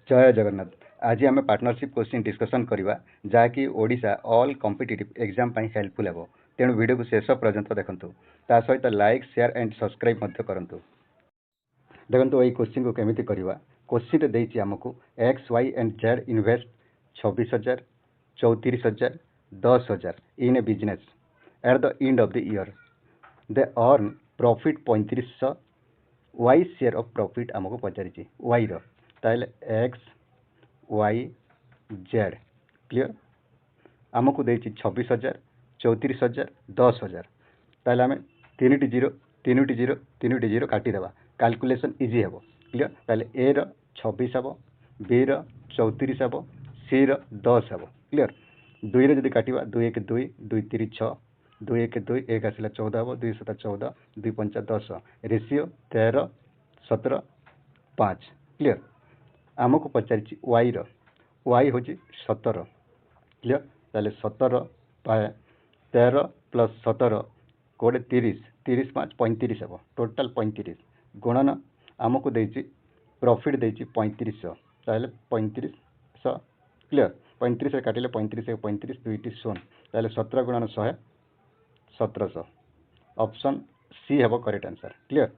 जय जगन्नाथ। आज आम पार्टनरशिप क्वेश्चन डिस्कसन करवा जहाँकि Odisha all competitive exam helpful हेबो। तेणु वीडियो को शेष पर्यंत देखंतु। ता सहित लाइक शेयर एंड सब्सक्राइब मध्य करंतु। देखंतु एई क्वेश्चन को केमिति करवा। क्वेश्चन रे देइछि हमकु X Y and Z invest 26,000 34,000 10,000 in a business at the end of the year they earn profit 3500 Y share of profit हमको पचारि वाई रो ताले एक्स वाई जेड क्लियर आमको देछि 26,000 34,000 10,000 ताले आमे तीनटी जीरो काटिदेवा कैलकुलेशन इजी हेबो क्लियर ताले ए रो 26 हेबो बी रो 34 हेबो सी रो 10 हेबो क्लियर 2 रे जदि काटिबा 2 1 2 2 3 6 2 1 2 1 आसिला 14 हेबो 2 7 14 2 5 10 रेशियो 13 17 5 क्लियर आमको पचारि वाई रो वाई हूँ 17 क्लियर ताले 17 पाए 13 प्लस 17 कोड़े 30 30 5 35 हे टोटाल 35 गुणन आमको देछि प्रॉफिट देछि 3500 ताले 3500 क्लियर 35 काटिले 35 35 दुईटी 0 ताले 17 गुणन 100 1700 ऑप्शन सी हेबो करेक्ट आंसर क्लियर।